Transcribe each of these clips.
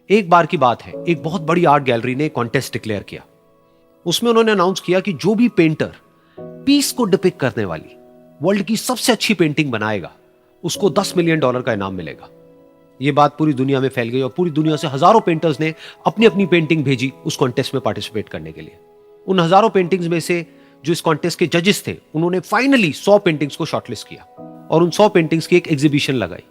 एक बार की बात है, एक बहुत बड़ी आर्ट गैलरी ने कॉन्टेस्ट डिक्लेयर किया। उसमें उन्होंने अनाउंस किया कि जो भी पेंटर पीस को डिपिक्ट करने वाली वर्ल्ड की सबसे अच्छी पेंटिंग बनाएगा, उसको $10 मिलियन का इनाम मिलेगा। यह बात पूरी दुनिया में फैल गई और पूरी दुनिया से हजारों पेंटर्स ने अपनी अपनी पेंटिंग भेजी उस कॉन्टेस्ट में पार्टिसिपेट करने के लिए। उन हजारों पेंटिंग्स में से जो इस कॉन्टेस्ट के जजेस थे, उन्होंने फाइनली 100 पेंटिंग्स को शॉर्टलिस्ट किया और उन 100 पेंटिंग्स की एक एग्जीबिशन लगाई।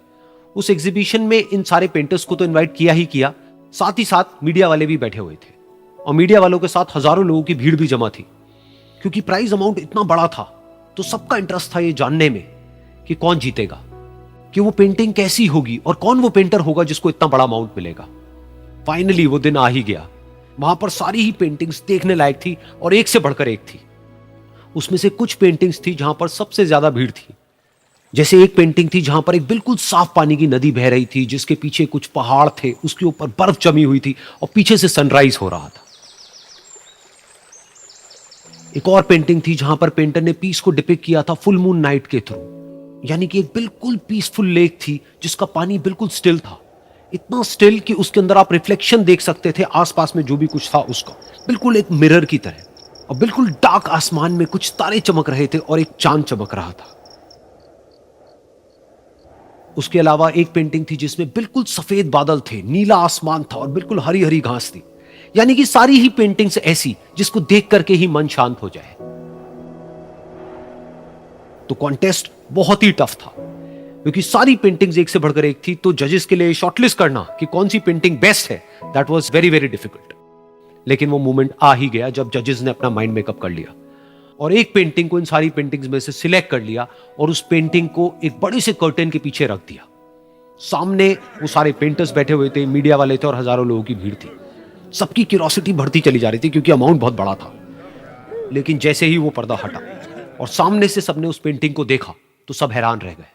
उस एग्जीबिशन में इन सारे पेंटर्स को तो इनवाइट किया ही किया, साथ ही साथ मीडिया वाले भी बैठे हुए थे और मीडिया वालों के साथ हजारों लोगों की भीड़ भी जमा थी। क्योंकि प्राइज अमाउंट इतना बड़ा था तो सबका इंटरेस्ट था ये जानने में कि कौन जीतेगा, कि वो पेंटिंग कैसी होगी और कौन वो पेंटर होगा जिसको इतना बड़ा अमाउंट मिलेगा। फाइनली वो दिन आ ही गया। वहां पर सारी ही पेंटिंग्स देखने लायक थी और एक से बढ़कर एक थी। उसमें से कुछ पेंटिंग्स थी जहां पर सबसे ज्यादा भीड़ थी। जैसे एक पेंटिंग थी जहां पर एक बिल्कुल साफ पानी की नदी बह रही थी, जिसके पीछे कुछ पहाड़ थे, उसके ऊपर बर्फ जमी हुई थी और पीछे से सनराइज हो रहा था। एक और पेंटिंग थी जहां पर पेंटर ने पीस को डिपिक्ट किया था फुल मून नाइट के थ्रू, यानी कि एक बिल्कुल पीसफुल लेक थी जिसका पानी बिल्कुल स्टिल था, इतना स्टिल कि उसके अंदर आप रिफ्लेक्शन देख सकते थे आसपास में जो भी कुछ था उसका, बिल्कुल एक मिरर की तरह। और बिल्कुल डार्क आसमान में कुछ तारे चमक रहे थे और एक चांद चमक रहा था। उसके अलावा एक पेंटिंग थी जिसमें बिल्कुल सफेद बादल थे, नीला आसमान था और बिल्कुल हरी हरी घास थी। यानी कि सारी ही पेंटिंग्स ऐसी जिसको देख करके ही मन शांत हो जाए। तो कॉन्टेस्ट बहुत ही टफ था क्योंकि सारी पेंटिंग्स एक से बढ़कर एक थी। तो जजेस के लिए शॉर्टलिस्ट करना कि कौन सी पेंटिंग बेस्ट है, that was very very difficult. लेकिन वो मोमेंट आ ही गया जब जजेस ने अपना माइंड मेकअप कर लिया और एक पेंटिंग को इन सारी पेंटिंग्स में से सिलेक्ट कर लिया और उस पेंटिंग को एक बड़े से कर्टेन के पीछे रख दिया। सामने वो सारे पेंटर्स बैठे हुए थे, मीडिया वाले थे और हजारों लोगों की भीड़ थी। सबकी क्यूरियोसिटी बढ़ती चली जा रही थी क्योंकि अमाउंट बहुत बड़ा था। लेकिन जैसे ही वो पर्दा हटा और सामने से सबने उस पेंटिंग को देखा तो सब हैरान रह गए।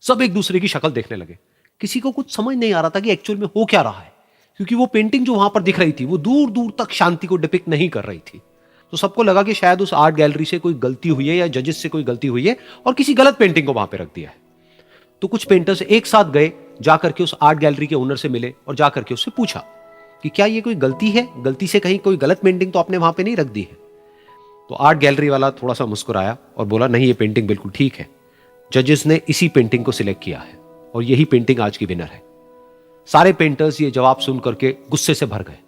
सब एक दूसरे की शक्ल देखने लगे। किसी को कुछ समझ नहीं आ रहा था कि एक्चुअल में हो क्या रहा है, क्योंकि वो पेंटिंग जो वहां पर दिख रही थी वो दूर दूर तक शांति को डिपिक्ट नहीं कर रही थी। तो सबको लगा कि शायद उस आर्ट गैलरी से कोई गलती हुई है या जजेस से कोई गलती हुई है और किसी गलत पेंटिंग को वहां पे रख दिया है। तो कुछ पेंटर्स एक साथ गए, जाकर के उस आर्ट गैलरी के ओनर से मिले और जाकर के उससे पूछा कि क्या ये कोई गलती है, गलती से कहीं कोई गलत पेंटिंग तो आपने वहां पे नहीं रख दी है। तो आर्ट गैलरी वाला थोड़ा सा मुस्कुराया और बोला, नहीं ये पेंटिंग बिल्कुल ठीक है, जजेस ने इसी पेंटिंग को सिलेक्ट किया है और यही पेंटिंग आज की विनर है। सारे पेंटर्स ये जवाब सुन करके गुस्से से भर गए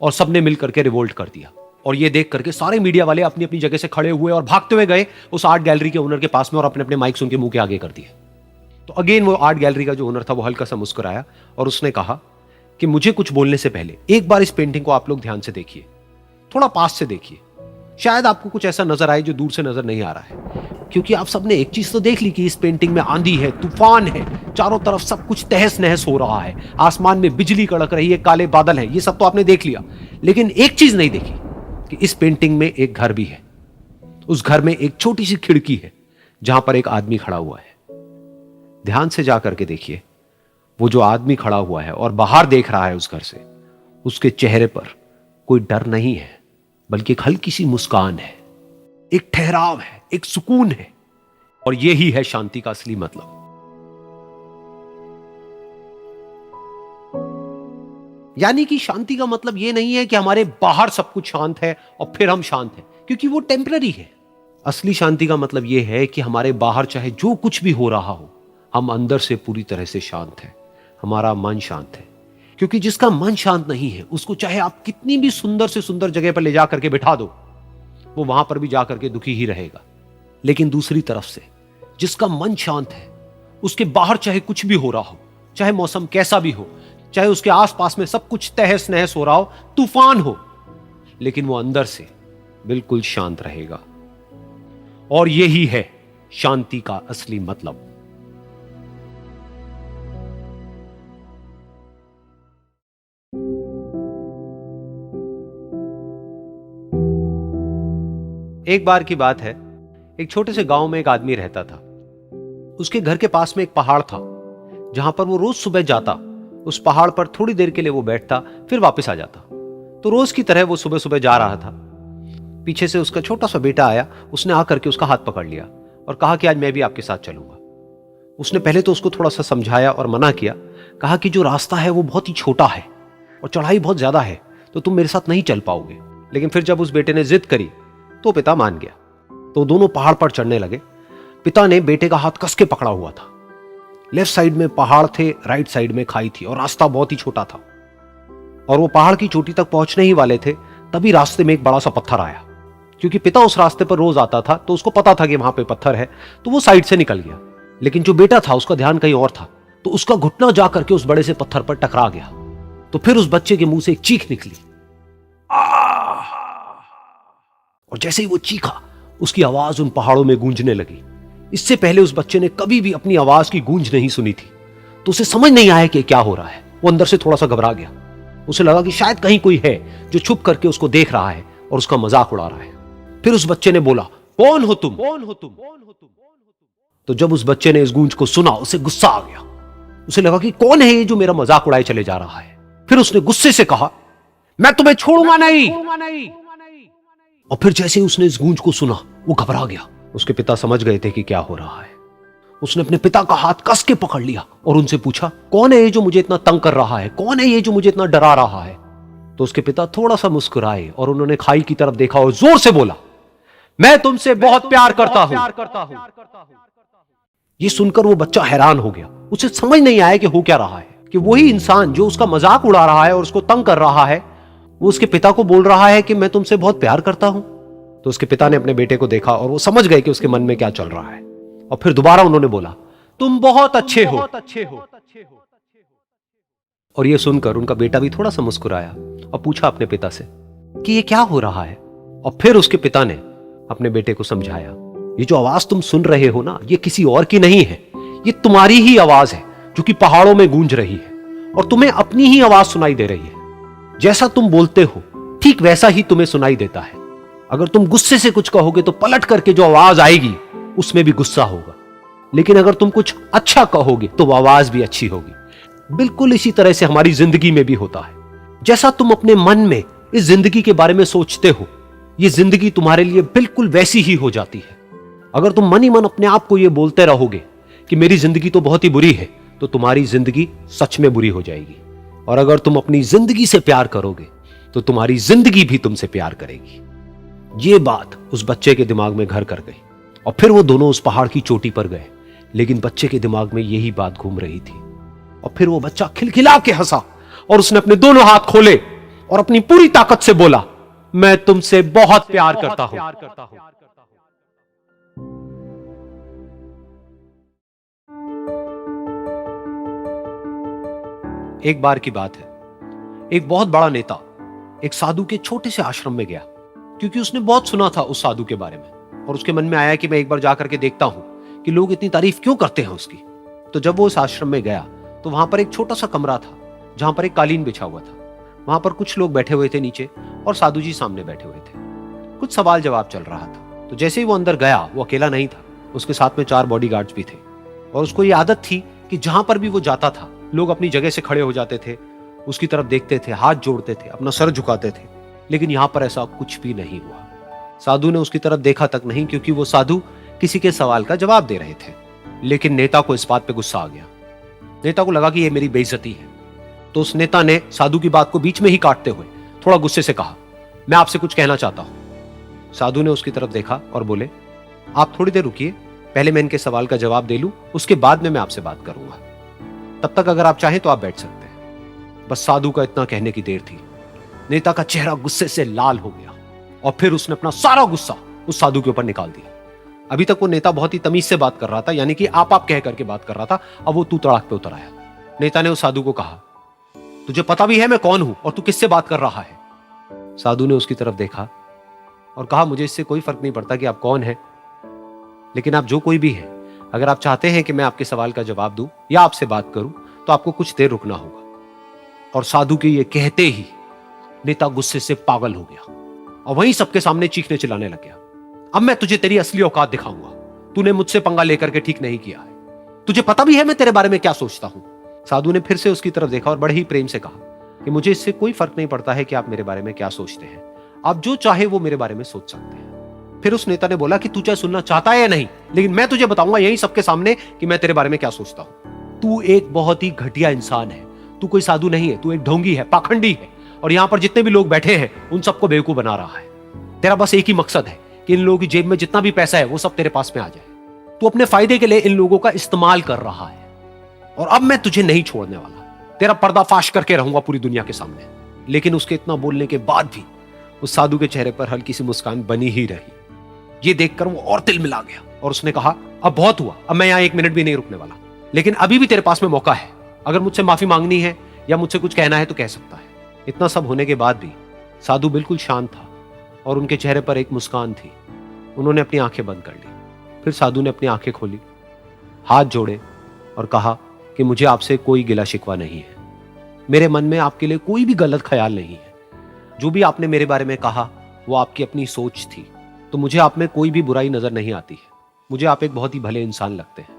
और सबने मिल करके रिवोल्ट कर दिया। और ये देख करके सारे मीडिया वाले अपनी अपनी जगह से खड़े हुए और भागते हुए गए उस आर्ट गैलरी के ओनर के पास में और अपने अपने माइक्स उनके मुंह के आगे कर दिए। तो अगेन वो आर्ट गैलरी का जो ओनर था वो हल्का सा मुस्कुराया और उसने कहा कि मुझे कुछ बोलने से पहले एक बार इस पेंटिंग को आप लोग ध्यान से देखिए, थोड़ा पास से देखिए, शायद आपको कुछ ऐसा नजर आए जो दूर से नजर नहीं आ रहा है। क्योंकि आप सबने एक चीज तो देख ली कि इस पेंटिंग में आंधी है, तूफान है, चारों तरफ सब कुछ तहस नहस हो रहा है, आसमान में बिजली कड़क रही है, काले बादल हैं, ये सब तो आपने देख लिया। लेकिन एक चीज नहीं देखी कि इस पेंटिंग में एक घर भी है। उस घर में एक छोटी सी खिड़की है जहां पर एक आदमी खड़ा हुआ है। ध्यान से जाकर के देखिए, वो जो आदमी खड़ा हुआ है और बाहर देख रहा है उस घर से, उसके चेहरे पर कोई डर नहीं है, बल्कि एक हल्की सी मुस्कान है, एक ठहराव है, एक सुकून है। और यही है शांति का असली मतलब। यानी कि शांति का मतलब यह नहीं है कि हमारे बाहर सब कुछ शांत है और फिर हम शांत हैं, क्योंकि वो टेम्पररी है। असली शांति का मतलब यह है कि हमारे बाहर चाहे जो कुछ भी हो रहा हो, हम अंदर से पूरी तरह से शांत हैं, हमारा मन शांत है। क्योंकि जिसका मन शांत नहीं है, उसको चाहे आप कितनी भी सुंदर से सुंदर जगह पर ले जाकर के बिठा दो, वो वहां पर भी जाकर के दुखी ही रहेगा। लेकिन दूसरी तरफ से जिसका मन शांत है, उसके बाहर चाहे कुछ भी हो रहा हो, चाहे मौसम कैसा भी हो, चाहे उसके आसपास में सब कुछ तहस नहस हो रहा हो, तूफान हो, लेकिन वो अंदर से बिल्कुल शांत रहेगा। और यही है शांति का असली मतलब। एक बार की बात है, एक छोटे से गांव में एक आदमी रहता था। उसके घर के पास में एक पहाड़ था जहां पर वो रोज सुबह जाता, उस पहाड़ पर थोड़ी देर के लिए वो बैठता, फिर वापस आ जाता। तो रोज की तरह वो सुबह सुबह जा रहा था। पीछे से उसका छोटा सा बेटा आया, उसने आकर के उसका हाथ पकड़ लिया और कहा कि आज मैं भी आपके साथ चलूंगा। उसने पहले तो उसको थोड़ा सा समझाया और मना किया, कहा कि जो रास्ता है वो बहुत ही छोटा है और चढ़ाई बहुत ज्यादा है, तो तुम मेरे साथ नहीं चल पाओगे। लेकिन फिर जब उस बेटे ने जिद करी तो पिता मान गया। तो दोनों पहाड़ पर चढ़ने लगे। पिता ने बेटे का हाथ कस के पकड़ा हुआ था। लेफ्ट साइड में पहाड़ थे, राइट साइड में खाई थी और रास्ता बहुत ही छोटा था। और वो पहाड़ की चोटी तक पहुंचने ही वाले थे, तभी रास्ते में एक बड़ा सा पत्थर आया। क्योंकि पिता उस रास्ते पर रोज आता था तो उसको पता था कि वहां पे पत्थर है, तो वो साइड से निकल गया। लेकिन जो बेटा था उसका ध्यान कहीं और था, तो उसका घुटना जा करके उस बड़े से पत्थर पर टकरा गया। तो फिर उस बच्चे के मुंह से एक चीख निकली, और जैसे ही वो चीखा उसकी आवाज उन पहाड़ों में गूंजने लगी। इससे पहले उस बच्चे ने कभी भी अपनी आवाज की गूंज नहीं सुनी थी, तो उसे समझ नहीं आया कि क्या हो रहा है। वो अंदर से थोड़ा सा घबरा गया। उसे लगा कि शायद कहीं कोई है जो छुप करके उसको देख रहा है और उसका मजाक उड़ा रहा है। फिर उस बच्चे ने बोला, कौन हो तुम? कौन हो तुम? तो जब उस बच्चे ने इस गूंज को सुना, उसे गुस्सा आ गया। उसे लगा कि कौन है ये जो मेरा मजाक उड़ाए चले जा रहा है। फिर उसने गुस्से से कहा, मैं तुम्हें छोड़ूंगा नहीं। और फिर जैसे ही उसने इस गूंज को सुना, वो घबरा गया। उसके पिता समझ गए थे कि क्या हो रहा है। उसने अपने पिता का हाथ कस के पकड़ लिया और उनसे पूछा, कौन है ये जो मुझे इतना तंग कर रहा है? कौन है ये जो मुझे इतना डरा रहा है? तो उसके पिता थोड़ा सा मुस्कुराए और उन्होंने खाई की तरफ देखा और जोर से बोला, मैं तुमसे बहुत प्यार करता हूं। ये सुनकर वो बच्चा हैरान हो गया। उसे समझ नहीं आया कि हो क्या रहा है, कि वही इंसान जो उसका मजाक उड़ा रहा है और उसको तंग कर रहा है, वो उसके पिता को बोल रहा है कि मैं तुमसे बहुत प्यार करता हूं। तो उसके पिता ने अपने बेटे को देखा और वो समझ गए कि उसके मन में क्या चल रहा है। और फिर दोबारा उन्होंने बोला, तुम बहुत अच्छे हो। और ये सुनकर उनका बेटा भी थोड़ा सा मुस्कुराया और पूछा अपने पिता से कि ये क्या हो रहा है। और फिर उसके पिता ने अपने बेटे को समझाया, ये जो आवाज तुम सुन रहे हो ना, ये किसी और की नहीं है, ये तुम्हारी ही आवाज है जो कि पहाड़ों में गूंज रही है और तुम्हें अपनी ही आवाज सुनाई दे रही है। जैसा तुम बोलते हो ठीक वैसा ही तुम्हें सुनाई देता है। अगर तुम गुस्से से कुछ कहोगे तो पलट करके जो आवाज आएगी उसमें भी गुस्सा होगा, लेकिन अगर तुम कुछ अच्छा कहोगे तो वो आवाज भी अच्छी होगी। बिल्कुल इसी तरह से हमारी जिंदगी में भी होता है। जैसा तुम अपने मन में इस जिंदगी के बारे में सोचते हो, ये जिंदगी तुम्हारे लिए बिल्कुल वैसी ही हो जाती है। अगर तुम मन ही मन अपने आप को ये बोलते रहोगे कि मेरी जिंदगी तो बहुत ही बुरी है, तो तुम्हारी जिंदगी सच में बुरी हो जाएगी। और अगर तुम अपनी जिंदगी से प्यार करोगे तो तुम्हारी जिंदगी भी तुमसे प्यार करेगी। ये बात उस बच्चे के दिमाग में घर कर गई और फिर वो दोनों उस पहाड़ की चोटी पर गए। लेकिन बच्चे के दिमाग में यही बात घूम रही थी। और फिर वो बच्चा खिलखिला के हंसा और उसने अपने दोनों हाथ खोले और अपनी पूरी ताकत से बोला, मैं तुमसे बहुत प्यार करता हूं। एक बार की बात है, एक बहुत बड़ा नेता एक साधु के छोटे से आश्रम में गया, क्योंकि उसने बहुत सुना था उस साधु के बारे में और उसके मन में आया कि मैं एक बार जाकर के देखता हूं कि लोग इतनी तारीफ क्यों करते हैं उसकी। तो जब वो उस आश्रम में गया तो वहां पर एक छोटा सा कमरा था जहां पर एक कालीन बिछा हुआ था। वहां पर कुछ लोग बैठे हुए थे नीचे और साधु जी सामने बैठे हुए थे। कुछ सवाल जवाब चल रहा था। तो जैसे ही वो अंदर गया, वो अकेला नहीं था, उसके साथ में 4 बॉडीगार्ड्स भी थे। और उसको ये आदत थी कि जहां पर भी वो जाता था लोग अपनी जगह से खड़े हो जाते थे, उसकी तरफ देखते थे, हाथ जोड़ते थे, अपना सर झुकाते थे। लेकिन यहां पर ऐसा कुछ भी नहीं हुआ। साधु ने उसकी तरफ देखा तक नहीं, क्योंकि वो साधु किसी के सवाल का जवाब दे रहे थे। लेकिन नेता को इस बात पे गुस्सा आ गया। नेता को लगा कि ये मेरी बेइज्जती है। तो उस नेता ने साधु की बात को बीच में ही काटते हुए थोड़ा गुस्से से कहा, मैं आपसे कुछ कहना चाहता हूं। साधु ने उसकी तरफ देखा और बोले, आप थोड़ी देर रुकिए, पहले मैं इनके सवाल का जवाब दे लूं, उसके बाद में मैं आपसे बात करूंगा। तब तक अगर आप चाहें तो आप बैठ सकते हैं। बस साधु का इतना कहने की देर थी। नेता का चेहरा गुस्से से लाल हो गया और फिर उसने अपना सारा गुस्सा उस साधु के ऊपर निकाल दिया। अभी तक वो नेता बहुत ही तमीज से बात कर रहा था, यानी कि आप कह करके बात कर रहा था। अब वो तू तड़ाक पे उतर आया। नेता ने उस साधु को कहा, तुझे पता भी है मैं कौन हूं और तू किससे बात कर रहा है? साधु ने उसकी तरफ देखा और कहा, मुझे इससे कोई फर्क नहीं पड़ता कि आप कौन हैं, लेकिन आप जो कोई भी हैं, अगर आप चाहते हैं कि मैं आपके सवाल का जवाब दूं या आपसे बात करूं तो आपको कुछ देर रुकना होगा। और साधु के ये कहते ही नेता गुस्से से पागल हो गया और वहीं सबके सामने चीखने चिल्लाने लग गया, अब मैं तुझे तेरी असली औकात दिखाऊंगा। तूने मुझसे पंगा लेकर के ठीक नहीं किया है। तुझे पता भी है मैं तेरे बारे में क्या सोचता हूं। साधु ने फिर से उसकी तरफ देखा और बड़े ही प्रेम से कहा कि मुझे इससे कोई फर्क नहीं पड़ता है कि आप मेरे बारे में क्या सोचते हैं। आप जो चाहे वो मेरे बारे में सोच सकते हैं। फिर उस नेता ने बोला कि तू चाहे सुनना चाहता है या नहीं, लेकिन मैं तुझे बताऊंगा यही सबके सामने कि मैं तेरे बारे में क्या सोचता हूं। तू एक बहुत ही घटिया इंसान है। तू कोई साधु नहीं है, तू एक ढोंगी है, पाखंडी है, और यहां पर जितने भी लोग बैठे हैं उन सबको बेवकूफ बना रहा है। तेरा बस एक ही मकसद है कि इन लोगों की जेब में जितना भी पैसा है वो सब तेरे पास में आ जाए। तू अपने फायदे के लिए इन लोगों का इस्तेमाल कर रहा है, और अब मैं तुझे नहीं छोड़ने वाला, तेरा पर्दाफाश करके रहूंगा पूरी दुनिया के सामने। लेकिन उसके इतना बोलने के बाद भी उस साधु के चेहरे पर हल्की सी मुस्कान बनी ही रही। ये देखकर वो और तिल मिला गया और उसने कहा, अब बहुत हुआ, अब मैं यहां एक मिनट भी नहीं रुकने वाला, लेकिन अभी भी तेरे पास में मौका है। अगर मुझसे माफी मांगनी है या मुझसे कुछ कहना है तो कह सकता है। इतना सब होने के बाद भी साधु बिल्कुल शांत था और उनके चेहरे पर एक मुस्कान थी। उन्होंने अपनी आंखें बंद कर ली। फिर साधु ने अपनी आंखें खोली, हाथ जोड़े और कहा कि मुझे आपसे कोई गिला शिकवा नहीं है, मेरे मन में आपके लिए कोई भी गलत ख्याल नहीं है। जो भी आपने मेरे बारे में कहा वो आपकी अपनी सोच थी, तो मुझे आप में कोई भी बुराई नजर नहीं आती है। मुझे आप एक बहुत ही भले इंसान लगते हैं।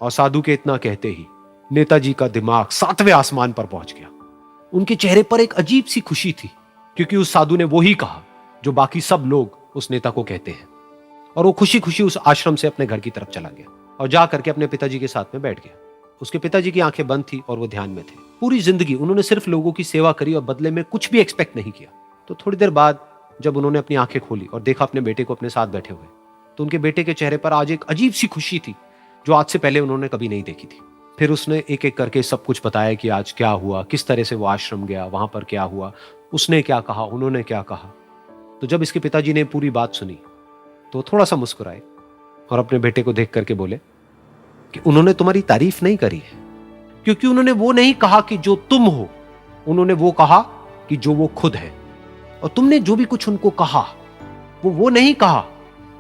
और साधु के इतना कहते ही नेताजी का दिमाग 7वें आसमान पर पहुंच गया। उनके चेहरे पर एक अजीब सी खुशी थी, क्योंकि उस साधु ने वो ही कहा जो बाकी सब लोग उस नेता को कहते हैं। और वो खुशी खुशी उस आश्रम से अपने घर की तरफ चला गया और जा करके अपने पिताजी के साथ में बैठ गया। उसके पिताजी की आंखें बंद थी और वो ध्यान में थे। पूरी जिंदगी उन्होंने सिर्फ लोगों की सेवा करी और बदले में कुछ भी एक्सपेक्ट नहीं किया। तो थोड़ी देर बाद जब उन्होंने अपनी आंखें खोली और देखा अपने बेटे को अपने साथ बैठे हुए, तो उनके बेटे के चेहरे पर आज एक अजीब सी खुशी थी जो आज से पहले उन्होंने कभी नहीं देखी थी। फिर उसने एक एक करके सब कुछ बताया कि आज क्या हुआ, किस तरह से वो आश्रम गया, वहां पर क्या हुआ, उसने क्या कहा, उन्होंने क्या कहा। तो जब इसके पिताजी ने पूरी बात सुनी तो थोड़ा सा मुस्कुराए और अपने बेटे को देख करके बोले कि उन्होंने तुम्हारी तारीफ नहीं करी है, क्योंकि उन्होंने वो नहीं कहा कि जो तुम हो, उन्होंने वो कहा कि जो वो खुद है। और तुमने जो भी कुछ उनको कहा वो नहीं कहा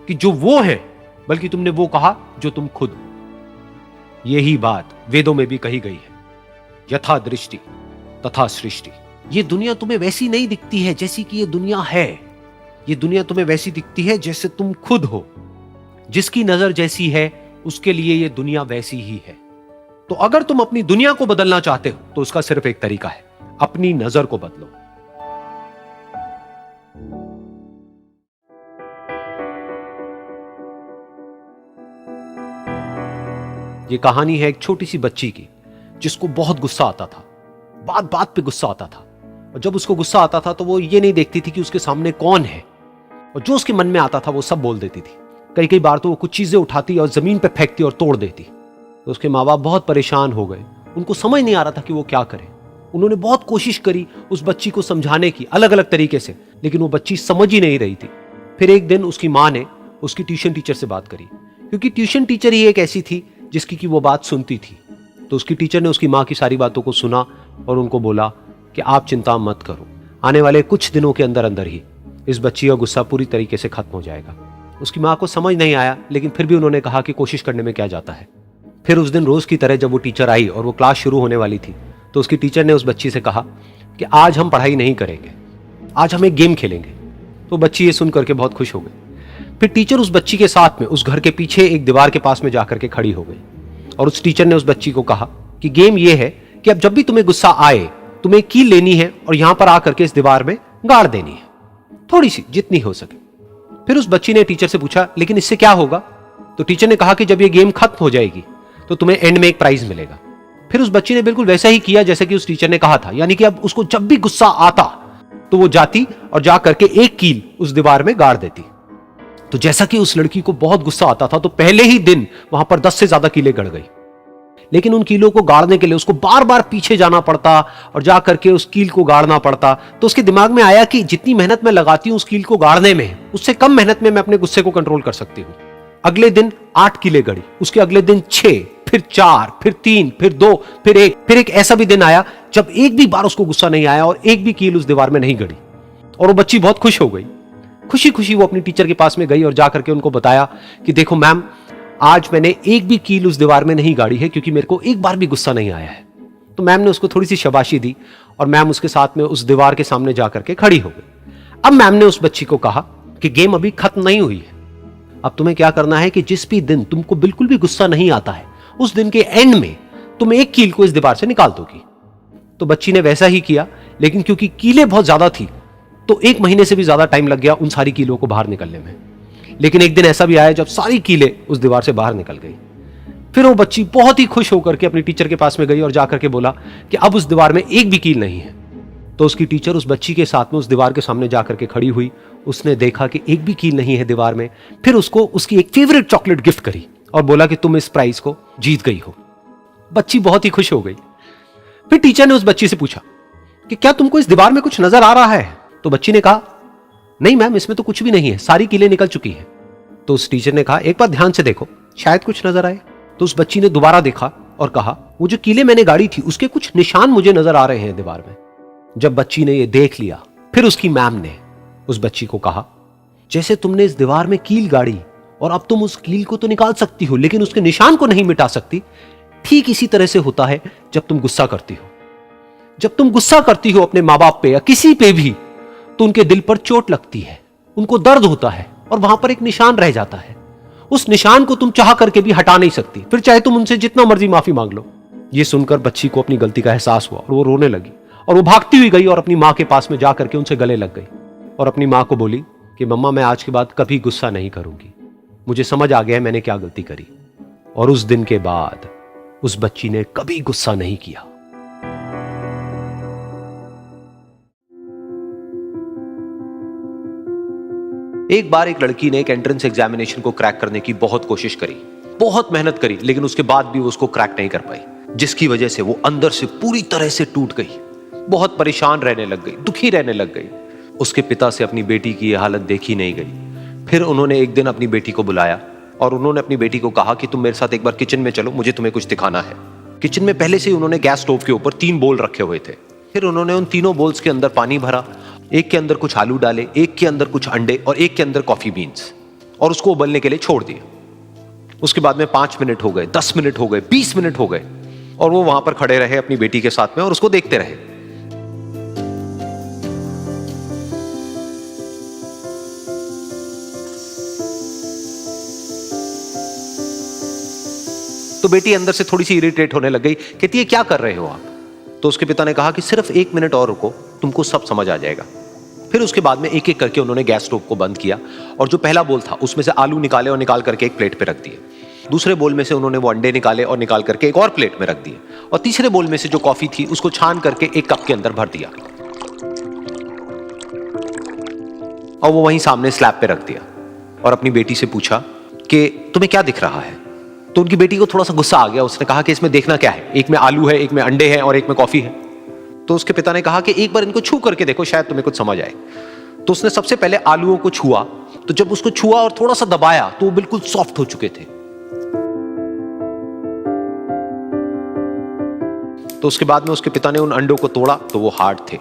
कि जो वो है, बल्कि तुमने वो कहा जो तुम खुद हो। यही बात वेदों में भी कही गई है, यथा दृष्टि तथा सृष्टि। ये दुनिया तुम्हें वैसी नहीं दिखती है जैसी कि ये दुनिया है। ये दुनिया तुम्हें वैसी दिखती है जैसे तुम खुद हो। जिसकी नजर जैसी है उसके लिए ये दुनिया वैसी ही है। तो अगर तुम अपनी दुनिया को बदलना चाहते हो तो उसका सिर्फ एक तरीका है, अपनी नजर को बदलो। ये कहानी है एक छोटी सी बच्ची की जिसको बहुत गुस्सा आता था, बात बात पे गुस्सा आता था। और जब उसको गुस्सा आता था तो वो ये नहीं देखती थी कि उसके सामने कौन है, और जो उसके मन में आता था वो सब बोल देती थी। कई कई बार तो वो कुछ चीजें उठाती और जमीन पे फेंकती और तोड़ देती। तो उसके माँ बाप बहुत परेशान हो गए, उनको समझ नहीं आ रहा था कि वो क्या करें। उन्होंने बहुत कोशिश करी उस बच्ची को समझाने की अलग अलग तरीके से, लेकिन वो बच्ची समझ ही नहीं रही थी। फिर एक दिन उसकी माँ ने उसकी ट्यूशन टीचर से बात करी, क्योंकि ट्यूशन टीचर ही एक ऐसी थी जिसकी कि वो बात सुनती थी। तो उसकी टीचर ने उसकी माँ की सारी बातों को सुना और उनको बोला कि आप चिंता मत करो, आने वाले कुछ दिनों के अंदर अंदर ही इस बच्ची का गुस्सा पूरी तरीके से खत्म हो जाएगा। उसकी माँ को समझ नहीं आया, लेकिन फिर भी उन्होंने कहा कि कोशिश करने में क्या जाता है। फिर उस दिन रोज की तरह जब वो टीचर आई और वो क्लास शुरू होने वाली थी, तो उसकी टीचर ने उस बच्ची से कहा कि आज हम पढ़ाई नहीं करेंगे, आज हम एक गेम खेलेंगे। तो बच्ची ये सुन करके बहुत खुश हो गई। फिर टीचर उस बच्ची के साथ में उस घर के पीछे एक दीवार के पास में जाकर के खड़ी हो गई, और उस टीचर ने उस बच्ची को कहा कि गेम ये है कि अब जब भी तुम्हें गुस्सा आए तुम्हें कील लेनी है और यहां पर आकर के इस दीवार में गाड़ देनी है, थोड़ी सी, जितनी हो सके। फिर उस बच्ची ने टीचर से पूछा लेकिन इससे क्या होगा? तो टीचर ने कहा कि जब ये गेम खत्म हो जाएगी तो तुम्हें एंड में एक प्राइज मिलेगा। फिर उस बच्ची ने बिल्कुल वैसा ही किया जैसे कि उस टीचर ने कहा था, यानी कि अब उसको जब भी गुस्सा आता तो वो जाती और जा करके एक कील उस दीवार में गाड़ देती। तो जैसा कि उस लड़की को बहुत गुस्सा आता था, तो पहले ही दिन वहां पर 10 से ज्यादा कीलें गड़ गई। लेकिन उन कीलों को गाड़ने के लिए उसको बार बार पीछे जाना पड़ता और जा करके उस कील को गाड़ना पड़ता। तो उसके दिमाग में आया कि जितनी मेहनत मैं लगाती हूं उस कील को गाड़ने में, उससे कम मेहनत में मैं अपने गुस्से को कंट्रोल कर सकती हूं। अगले दिन 8 कीलें गड़ी, उसके अगले दिन 6, फिर 4, फिर 3, फिर 2, फिर 1। फिर एक ऐसा भी दिन आया जब एक भी बार उसको गुस्सा नहीं आया और एक भी कील उस दीवार में नहीं गड़ी, और वो बच्ची बहुत खुश हो गई। खुशी खुशी वो अपनी टीचर के पास में गई और जाकर के उनको बताया कि देखो मैम, आज मैंने एक भी कील उस दीवार में नहीं गाड़ी है क्योंकि मेरे को एक बार भी गुस्सा नहीं आया है। तो मैम ने उसको थोड़ी सी शाबाशी दी और मैम उसके साथ में उस दीवार के सामने जाकर के खड़ी हो गई। अब मैम ने उस बच्ची को कहा कि गेम अभी खत्म नहीं हुई है, अब तुम्हें क्या करना है कि जिस भी दिन तुमको बिल्कुल भी गुस्सा नहीं आता है उस दिन के एंड में तुम एक कील को इस दीवार से निकाल दोगी। तो बच्ची ने वैसा ही किया, लेकिन क्योंकि कीलें बहुत ज्यादा थी तो 1 महीने से भी ज्यादा टाइम लग गया उन सारी कीलों को बाहर निकलने में। लेकिन एक दिन ऐसा भी आया जब सारी कीलें उस दीवार से बाहर निकल गई। फिर वो बच्ची बहुत ही खुश होकर के अपनी टीचर के पास में गई और जाकर के बोला कि अब उस दीवार में एक भी कील नहीं है। तो उसकी टीचर उस बच्ची के साथ में उस दीवार के सामने जाकर के खड़ी हुई। उसने देखा कि एक भी कील नहीं है दीवार में। फिर उसको उसकी एक फेवरेट चॉकलेट गिफ्ट करी और बोला कि तुम इस प्राइज को जीत गई हो। बच्ची बहुत ही खुश हो गई। फिर टीचर ने उस बच्ची से पूछा कि क्या तुमको इस दीवार में कुछ नजर आ रहा है? तो बच्ची ने कहा, नहीं मैम, इसमें तो कुछ भी नहीं है, सारी कीलें निकल चुकी हैं। तो उस टीचर ने कहा, एक बार ध्यान से देखो, शायद कुछ नजर आए। तो उस बच्ची ने दोबारा देखा और कहा, वो जो कीलें मैंने गाड़ी थी उसके कुछ निशान मुझे नजर आ रहे हैं दीवार में। जब बच्ची ने ये देख लिया, फिर उसकी मैम ने उस बच्ची को कहा, जैसे तुमने इस दीवार में कील गाड़ी और अब तुम उस कील को तो निकाल सकती हो लेकिन उसके निशान को नहीं मिटा सकती, ठीक इसी तरह से होता है जब तुम गुस्सा करती हो। जब तुम गुस्सा करती हो अपने माँ बाप पे या किसी पे भी, तो उनके दिल पर चोट लगती है, उनको दर्द होता है और वहां पर एक निशान रह जाता है। उस निशान को तुम चाह करके भी हटा नहीं सकती, फिर चाहे तुम उनसे जितना मर्जी माफी मांग लो। ये सुनकर बच्ची को अपनी गलती का एहसास हुआ और वो रोने लगी और वो भागती हुई गई और अपनी माँ के पास में जाकर के उनसे गले लग गई और अपनी माँ को बोली कि मम्मा, मैं आज के बाद कभी गुस्सा नहीं करूंगी, मुझे समझ आ गया है मैंने क्या गलती करी। और उस दिन के बाद उस बच्ची ने कभी गुस्सा नहीं किया। एक बार एक लड़की ने एक एंट्रेंस एग्जामिनेशन को क्रैक करने की बहुत कोशिश करी, बहुत मेहनत करी, लेकिन उसके बाद भी वो उसको क्रैक नहीं कर पाई, जिसकी वजह से वो अंदर से पूरी तरह से टूट गई, बहुत परेशान रहने लग गई, दुखी रहने लग गई। उसके पिता से अपनी बेटी की यह हालत देखी नहीं गई। फिर उन्होंने एक दिन अपनी बेटी को बुलाया और उन्होंने अपनी बेटी को कहा कि तुम मेरे साथ एक बार किचन में चलो, मुझे तुम्हें कुछ दिखाना है। किचन में पहले से ही उन्होंने गैस स्टोव के ऊपर 3 बोल रखे हुए थे। फिर उन्होंने उन तीनों बोल्स के अंदर पानी भरा, एक के अंदर कुछ आलू डाले, एक के अंदर कुछ अंडे और एक के अंदर कॉफी बीन्स, और उसको उबलने के लिए छोड़ दिया। उसके बाद में 5 मिनट हो गए, 10 मिनट हो गए, 20 मिनट हो गए और वो वहां पर खड़े रहे अपनी बेटी के साथ में और उसको देखते रहे। तो बेटी अंदर से थोड़ी सी इरिटेट होने लग गई, कहती है क्या कर रहे हो आप? तो उसके पिता ने कहा कि सिर्फ 1 मिनट और रुको, तुमको सब समझ आ जाएगा। फिर उसके बाद में एक एक करके उन्होंने गैस स्टोव को बंद किया और जो पहला बोल था उसमें से आलू निकाले और निकाल करके एक प्लेट पे रख दिए। दूसरे बोल में से उन्होंने वो अंडे निकाले और निकाल करके एक और प्लेट में रख दिए और तीसरे बोल में से जो कॉफी थी उसको छान करके एक कप के अंदर भर दिया और वो वहीं सामने स्लैब पे रख दिया और अपनी बेटी से पूछा कि तुम्हें क्या दिख रहा है? तो उनकी बेटी को थोड़ा सा गुस्सा आ गया। उसने कहा कि इसमें देखना क्या है, एक में आलू है, एक में अंडे हैं और एक में कॉफी है। तो उसके पिता ने कहा कि एक बार इनको छू करके देखो, शायद तुम्हें कुछ समझ आए। तो उसने सबसे पहले आलूओं को छुआ, तो जब उसको छुआ और थोड़ा सा दबाया तो वो बिल्कुल सॉफ्ट हो चुके थे। तो उसके बाद में उसके पिता ने उन अंडों को तोड़ा तो वो हार्ड थे।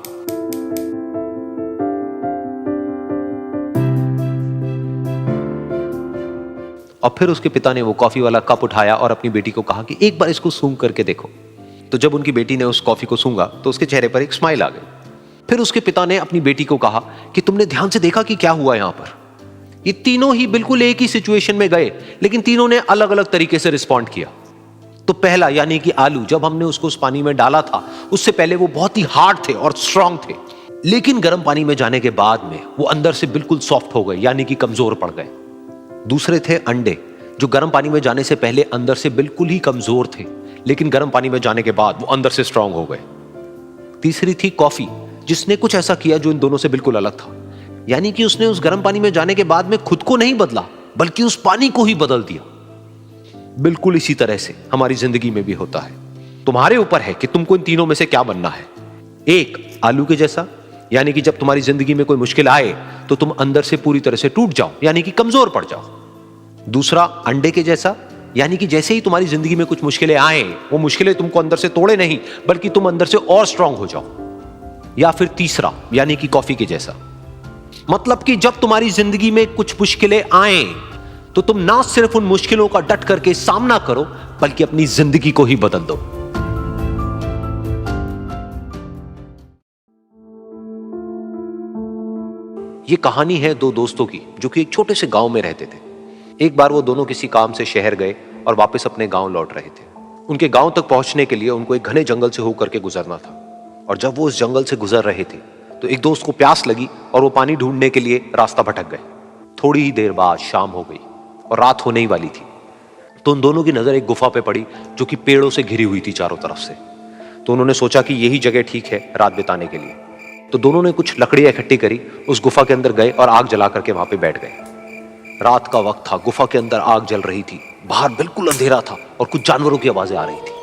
और फिर उसके पिता ने वो कॉफी वाला कप उठाया और अपनी बेटी को कहा कि एक बार इसको सूंघ करके देखो। तो जब उनकी बेटी ने उस कॉफी को सूंघा तो उसके चेहरे पर एक स्माइल आ गई। फिर उसके पिता ने अपनी बेटी को कहा कि तुमने ध्यान से देखा कि क्या हुआ यहां पर? ये तीनों ही बिल्कुल एक ही सिचुएशन में गए, लेकिन तीनों ने अलग अलग तरीके से रिस्पॉन्ड किया। तो पहला यानी कि आलू, जब हमने उसको उस पानी में डाला था उससे पहले वो बहुत ही हार्ड थे और स्ट्रांग थे, लेकिन गर्म पानी में जाने के बाद में वो अंदर से बिल्कुल सॉफ्ट हो गए, यानी कि कमजोर पड़ गए। दूसरे थे अंडे, जो गर्म पानी में जाने से पहले अंदर से बिल्कुल ही कमजोर थे, लेकिन गर्म पानी में जाने के बाद वो अंदर से स्ट्रांग हो गए। तीसरी थी कॉफी, जिसने कुछ ऐसा किया जो इन दोनों से बिल्कुल अलग था, यानी कि उसने उस गर्म पानी में जाने के बाद में खुद को नहीं बदला बल्कि उस पानी को ही बदल दिया। बिल्कुल इसी तरह से हमारी जिंदगी में भी होता है। तुम्हारे ऊपर है कि तुमको इन तीनों में से क्या बनना है। एक, आलू के जैसा, यानी कि जब तुम्हारी जिंदगी में कोई मुश्किल आए तो तुम अंदर से पूरी तरह से टूट जाओ, यानी कि कमजोर पड़ जाओ। दूसरा, अंडे के जैसा, यानी कि जैसे ही तुम्हारी जिंदगी में कुछ मुश्किलें आए, वो मुश्किलें तुमको अंदर से तोड़े नहीं बल्कि तुम अंदर से और स्ट्रांग हो जाओ। या फिर तीसरा, यानी कि कॉफी के जैसा, मतलब कि जब तुम्हारी जिंदगी में कुछ मुश्किलें आए तो तुम ना सिर्फ उन मुश्किलों का डट करके सामना करो बल्कि अपनी जिंदगी को ही बदल दो। ये कहानी है 2 दोस्तों की जो कि एक छोटे से गांव में रहते थे। एक बार वो दोनों किसी काम से शहर गए और वापस अपने गांव लौट रहे थे। उनके गांव तक पहुंचने के लिए उनको एक घने जंगल से होकर के गुजरना था और जब वो उस जंगल से गुजर रहे थे तो एक दोस्त को प्यास लगी और वो पानी ढूंढने के लिए रास्ता भटक गए। थोड़ी ही देर बाद शाम हो गई और रात होने ही वाली थी। तो उन दोनों की नजर एक गुफा पे पड़ी जो कि पेड़ों से घिरी हुई थी चारों तरफ से। तो उन्होंने सोचा कि यही जगह ठीक है रात बिताने के लिए। तो दोनों ने कुछ लकड़ियां इकट्ठी करी, उस गुफा के अंदर गए और आग जला करके वहां पे बैठ गए। रात का वक्त था, गुफा के अंदर आग जल रही थी, बाहर बिल्कुल अंधेरा था और कुछ जानवरों की आवाजें आ रही थी।